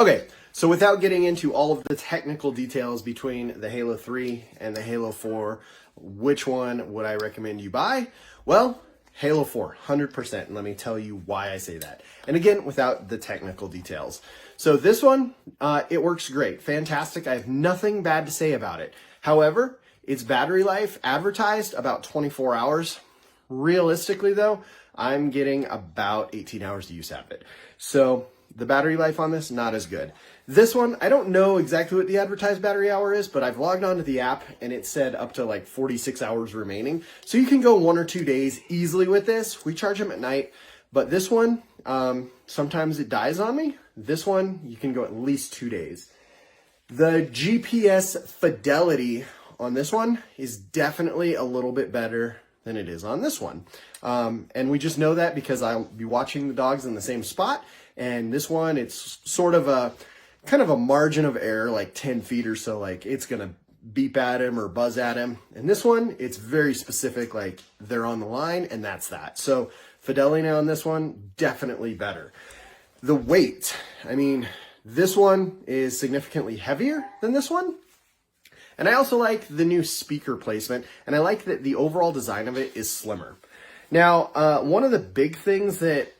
Okay, so without getting into all of the technical details between the Halo 3 and the Halo 4, which one would I recommend you buy? Well, Halo 4, 100%, and let me tell you why I say that. And again, without the technical details. So this one, it works great, fantastic. I have nothing bad to say about it. However, its battery life advertised about 24 hours. Realistically though, I'm getting about 18 hours of use out of it. So the battery life on this, not as good. This one, I don't know exactly what the advertised battery hour is, but I've logged onto the app and it said up to like 46 hours remaining. So you can go 1 or 2 days easily with this. We charge them at night, but this one, sometimes it dies on me. This one, you can go at least 2 days. The GPS fidelity on this one is definitely a little bit better than it is on this one. And we just know that because I'll be watching the dogs in the same spot. And this one, it's sort of a kind of a margin of error, like 10 feet or so, like it's gonna beep at him or buzz at him. And this one, it's very specific, like they're on the line and that's that. So fidelity on this one, definitely better. The weight, I mean, this one is significantly heavier than this one. And I also like the new speaker placement, and I like that the overall design of it is slimmer. Now, one of the big things that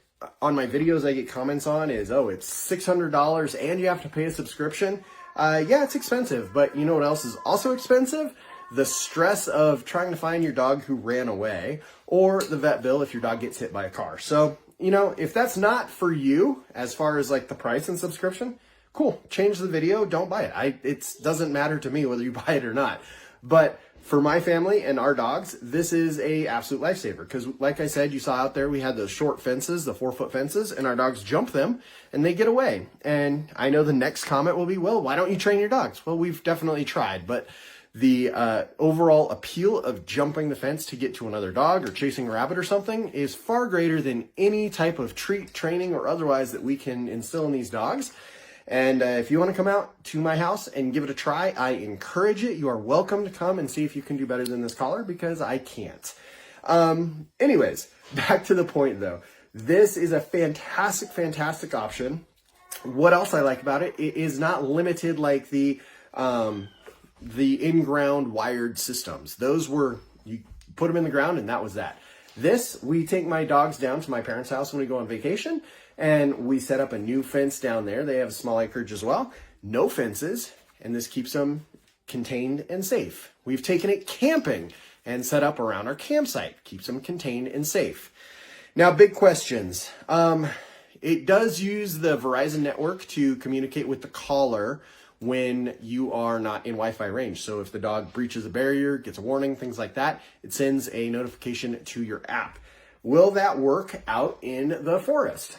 on my videos I get comments on is, oh, it's $600 and you have to pay a subscription. Yeah, it's expensive, but you know what else is also expensive? The stress of trying to find your dog who ran away, or the vet bill if your dog gets hit by a car. So, you know, if that's not for you as far as like the price and subscription, cool, change the video, don't buy it. It doesn't matter to me whether you buy it or not. But for my family and our dogs, this is a absolute lifesaver. Because like I said, you saw out there, we had those short fences, the 4-foot fences, and our dogs jump them and they get away. And I know the next comment will be, well, why don't you train your dogs? Well, we've definitely tried, but the overall appeal of jumping the fence to get to another dog or chasing a rabbit or something is far greater than any type of treat, training, or otherwise that we can instill in these dogs. And if you want to come out to my house and give it a try, I encourage it. You are welcome to come and see if you can do better than this collar, because I can't. Anyways, back to the point though. This is a fantastic, fantastic option. What else I like about it, it is not limited like the in-ground wired systems. Those were, you put them in the ground and that was that. This, we take my dogs down to my parents' house when we go on vacation, and we set up a new fence down there. They have a small acreage as well. No fences, and this keeps them contained and safe. We've taken it camping and set up around our campsite. Keeps them contained and safe. Now, big questions. It does use the Verizon network to communicate with the collar when you are not in Wi-Fi range. So if the dog breaches a barrier, gets a warning, things like that, it sends a notification to your app. Will that work out in the forest?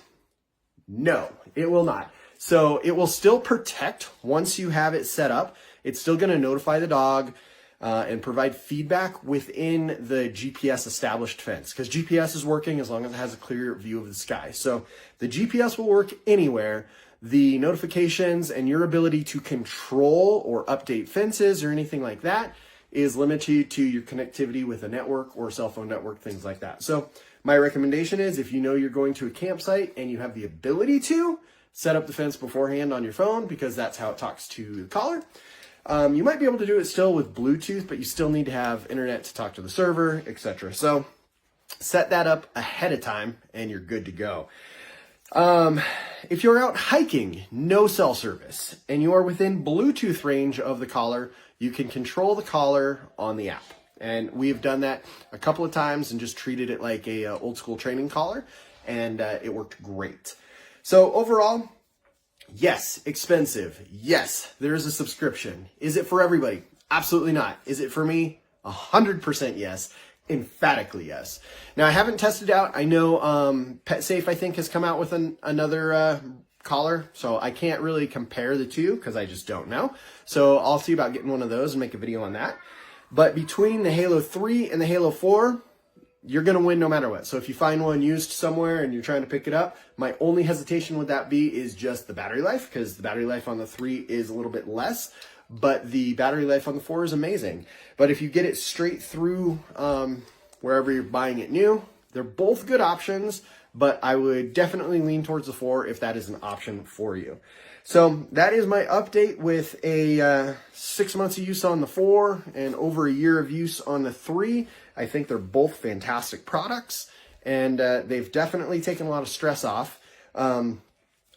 No, it will not. So it will still protect once you have it set up. It's still going to notify the dog and provide feedback within the GPS established fence, because GPS is working as long as it has a clear view of the sky. So the GPS will work anywhere. The notifications and your ability to control or update fences or anything like that is limited to your connectivity with a network or cell phone network, things like that. So my recommendation is, if you know you're going to a campsite and you have the ability to, set up the fence beforehand on your phone, because that's how it talks to the collar. You might be able to do it still with Bluetooth, but you still need to have internet to talk to the server, etc. So set that up ahead of time and you're good to go. If you're out hiking, no cell service, and you are within Bluetooth range of the collar, you can control the collar on the app. And we've done that a couple of times and just treated it like a old school training collar, and it worked great. So overall, yes, expensive. Yes, there is a subscription. Is it for everybody? Absolutely not. Is it for me? 100% yes. Emphatically yes. Now, I haven't tested out. I know PetSafe, I think, has come out with another collar, so I can't really compare the two because I just don't know. So I'll see about getting one of those and make a video on that. But between the Halo 3 and the Halo 4, you're going to win no matter what. So if you find one used somewhere and you're trying to pick it up, my only hesitation with that be is just the battery life, because the battery life on the 3 is a little bit less, but the battery life on the 4 is amazing. But if you get it straight through wherever you're buying it new, they're both good options, but I would definitely lean towards the 4 if that is an option for you. So that is my update with a 6 months of use on the 4 and over a year of use on the 3. I think they're both fantastic products, and they've definitely taken a lot of stress off.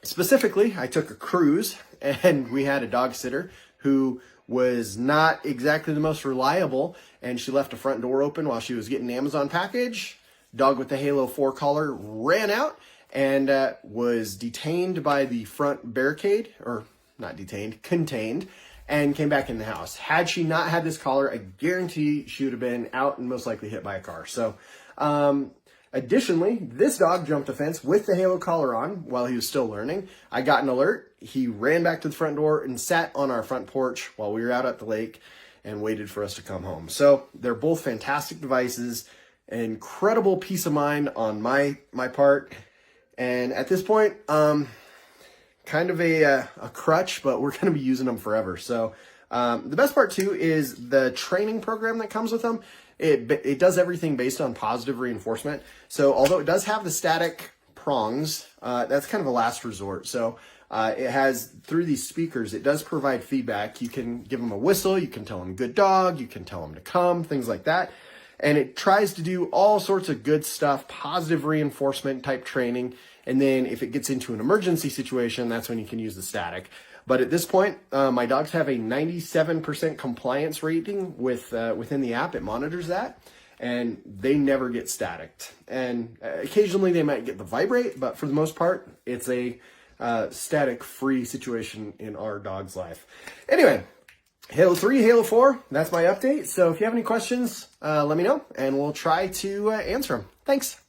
Specifically, I took a cruise, and we had a dog sitter who was not exactly the most reliable, and she left a front door open while she was getting an Amazon package. Dog with the Halo 4 collar ran out and was detained by the front barricade, or not detained, contained, and came back in the house. Had she not had this collar, I guarantee she would have been out and most likely hit by a car. So, additionally, this dog jumped the fence with the Halo collar on while he was still learning. I got an alert. He ran back to the front door and sat on our front porch while we were out at the lake and waited for us to come home. So they're both fantastic devices, incredible peace of mind on my part. And at this point, kind of a crutch, but we're going to be using them forever. So the best part too is the training program that comes with them. It does everything based on positive reinforcement. So although it does have the static prongs, that's kind of a last resort. So it has, through these speakers, it does provide feedback. You can give them a whistle, you can tell them good dog, you can tell them to come, things like that. And it tries to do all sorts of good stuff, positive reinforcement type training. And then if it gets into an emergency situation, that's when you can use the static. But at this point, my dogs have a 97% compliance rating within the app. It monitors that, and they never get staticked. And occasionally they might get the vibrate, but for the most part, it's a static-free situation in our dog's life. Anyway, Halo 3, Halo 4, that's my update. So if you have any questions, let me know, and we'll try to answer them. Thanks.